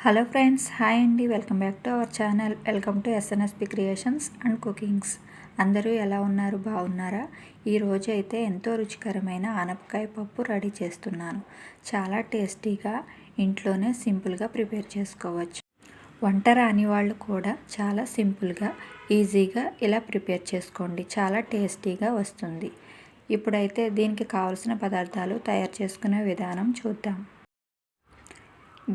Hello friends, hi అండి. Welcome back to our channel. Welcome to SNSP creations and cookings. అందరూ ఎలా ఉన్నారు? బాగున్నారా? ఈరోజు అయితే ఎంతో రుచికరమైన ఆనపకాయ పప్పు రెడీ చేస్తున్నాను. చాలా టేస్టీగా ఇంట్లోనే సింపుల్గా ప్రిపేర్ చేసుకోవచ్చు. వంట రాని వాళ్ళు కూడా చాలా సింపుల్గా ఈజీగా ఇలా ప్రిపేర్ చేసుకోండి. చాలా టేస్టీగా వస్తుంది. ఇప్పుడైతే దీనికి కావలసిన పదార్థాలు తయారు చేసుకునే విధానం చూద్దాం.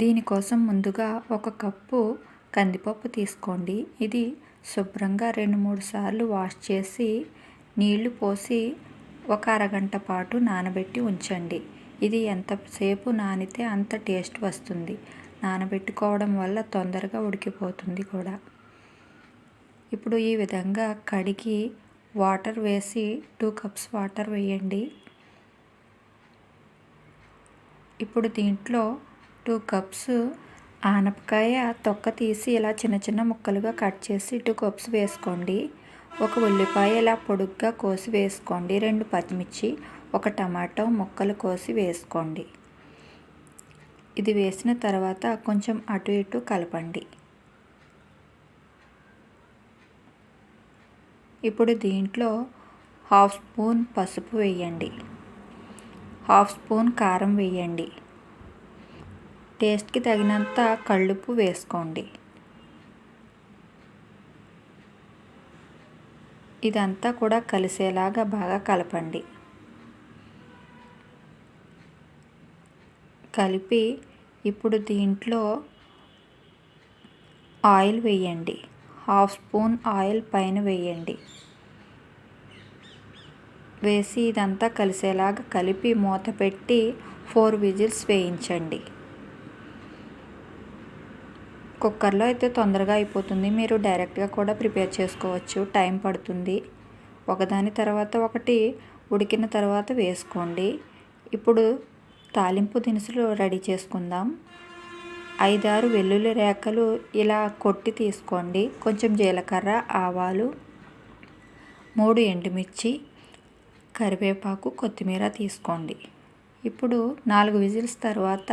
దీనికోసం ముందుగా 1 కప్పు కందిపప్పు తీసుకోండి. ఇది శుభ్రంగా 2-3 సార్లు వాష్ చేసి నీళ్లు పోసి ఒక అరగంట పాటు నానబెట్టి ఉంచండి. ఇది ఎంతసేపు నానితే అంత టేస్ట్ వస్తుంది. నానబెట్టుకోవడం వల్ల తొందరగా ఉడికిపోతుంది కూడా. ఇప్పుడు ఈ విధంగా కడిగి వాటర్ వేసి 2 కప్స్ వాటర్ వేయండి. ఇప్పుడు దీంట్లో 2 కప్స్ ఆనపకాయ తొక్క తీసి ఇలా చిన్న చిన్న ముక్కలుగా కట్ చేసి 2 కప్స్ వేసుకోండి. 1 ఉల్లిపాయ ఇలా పొడుగ్గా కోసి వేసుకోండి. 2 పచ్చిమిర్చి, 1 టమాటో ముక్కలు కోసి వేసుకోండి. ఇది వేసిన తర్వాత కొంచెం అటు ఇటు కలపండి. ఇప్పుడు దీంట్లో 1/2 స్పూన్ పసుపు వేయండి. 1/2 స్పూన్ కారం వేయండి. టేస్ట్కి తగినంత కల్లుప్పు వేసుకోండి. ఇదంతా కూడా కలిసేలాగా బాగా కలపండి. కలిపి ఇప్పుడు దీంట్లో ఆయిల్ వేయండి. 1/2 స్పూన్ ఆయిల్ పైన వేయండి. వేసి ఇదంతా కలిసేలాగా కలిపి మూత పెట్టి 4 విజిల్స్ వేయించండి. కుక్కర్లో అయితే తొందరగా అయిపోతుంది. మీరు డైరెక్ట్గా కూడా ప్రిపేర్ చేసుకోవచ్చు. టైం పడుతుంది. ఒకదాని తర్వాత ఒకటి ఉడికిన తర్వాత వేసుకోండి. ఇప్పుడు తాలింపు దినుసులు రెడీ చేసుకుందాం. 5-6 వెల్లుల్లి రేఖలు ఇలా కొట్టి తీసుకోండి. కొంచెం జీలకర్ర, ఆవాలు, 3 ఎండుమిర్చి, కరివేపాకు, కొత్తిమీర తీసుకోండి. ఇప్పుడు 4 విజిల్స్ తర్వాత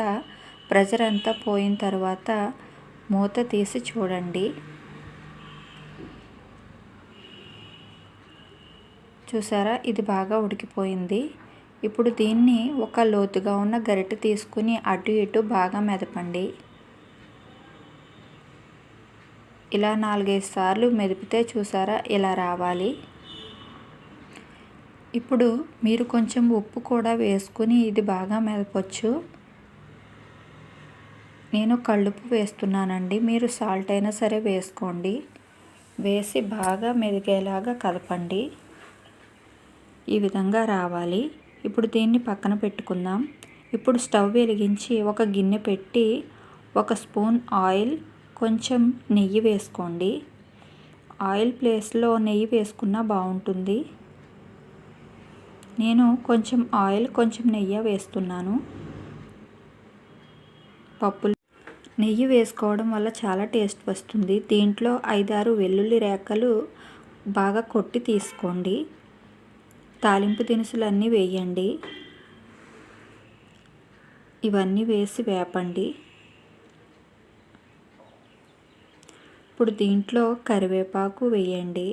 ప్రెషర్ అంతా పోయిన తర్వాత మూత తీసి చూడండి. చూసారా, ఇది బాగా ఉడికిపోయింది. ఇప్పుడు దీన్ని ఒక లోతుగా ఉన్న గరిటె తీసుకుని అటు ఇటు బాగా మెదపండి. ఇలా 4-5 సార్లు మెదిపితే చూసారా ఇలా రావాలి. ఇప్పుడు మీరు కొంచెం ఉప్పు కూడా వేసుకుని ఇది బాగా మెదపొచ్చు. నేను కల్లుప్పు వేస్తున్నానండి. మీరు సాల్ట్ అయినా సరే వేసుకోండి. వేసి బాగా మెదిగేలాగా కలపండి. ఈ విధంగా రావాలి. ఇప్పుడు దీన్ని పక్కన పెట్టుకుందాం. ఇప్పుడు స్టవ్ వెలిగించి ఒక గిన్నె పెట్టి 1 స్పూన్ ఆయిల్, కొంచెం నెయ్యి వేసుకోండి. ఆయిల్ ప్లేస్లో నెయ్యి వేసుకున్నా బాగుంటుంది. నేను కొంచెం ఆయిల్, కొంచెం నెయ్యి వేస్తున్నాను. పప్పులు నెయ్యి వేసుకోవడం వల్ల చాలా టేస్ట్ వస్తుంది. దీంట్లో 5-6 వెల్లుల్లి రేఖలు బాగా కొట్టి తీసుకోండి. తాలింపు దినుసులన్నీ వేయండి. ఇవన్నీ వేసి వేపండి. ఇప్పుడు దీంట్లో కరివేపాకు వేయండి.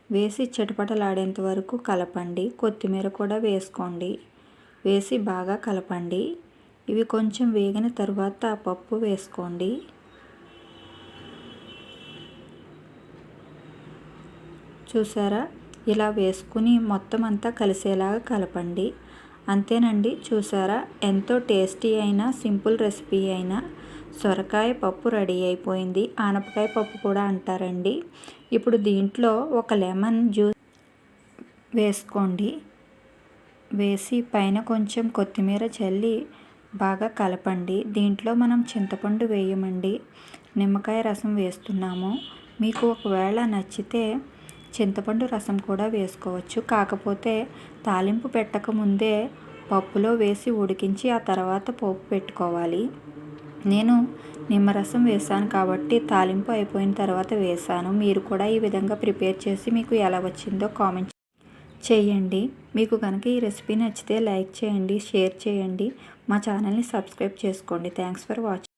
వేసి చిటపటలాడేంత వరకు కలపండి. కొత్తిమీర కూడా వేసుకోండి. వేసి బాగా కలపండి. ఇవి కొంచెం వేగిన తర్వాత పప్పు వేసుకోండి. చూసారా, ఇలా వేసుకుని మొత్తం అంతా కలిసేలాగా కలపండి. అంతేనండి. చూసారా, ఎంతో టేస్టీ అయిన సింపుల్ రెసిపీ అయిన సొరకాయ పప్పు రెడీ అయిపోయింది. ఆనపకాయ పప్పు కూడా అంటారండి. ఇప్పుడు దీంట్లో ఒక లెమన్ జ్యూస్ వేసుకోండి. వేసి పైన కొంచెం కొత్తిమీర చల్లి బాగా కలపండి. దీంట్లో మనం చింతపండు వేయమండి, నిమ్మకాయ రసం వేస్తున్నాము. మీకు ఒకవేళ నచ్చితే చింతపండు రసం కూడా వేసుకోవచ్చు. కాకపోతే తాలింపు పెట్టకముందే పప్పులో వేసి ఉడికించి ఆ తర్వాత పోపు పెట్టుకోవాలి. నేను నిమ్మరసం వేసాను కాబట్టి తాలింపు అయిపోయిన తర్వాత వేసాను. మీరు కూడా ఈ విధంగా ప్రిపేర్ చేసి మీకు ఎలా వచ్చిందో కామెంట్ చేయండి. మీకు కనుక ఈ రెసిపీ నచ్చితే లైక్ చేయండి, షేర్ చేయండి. మా ఛానల్ని సబ్స్క్రైబ్ చేసుకోండి. Thanks for watching.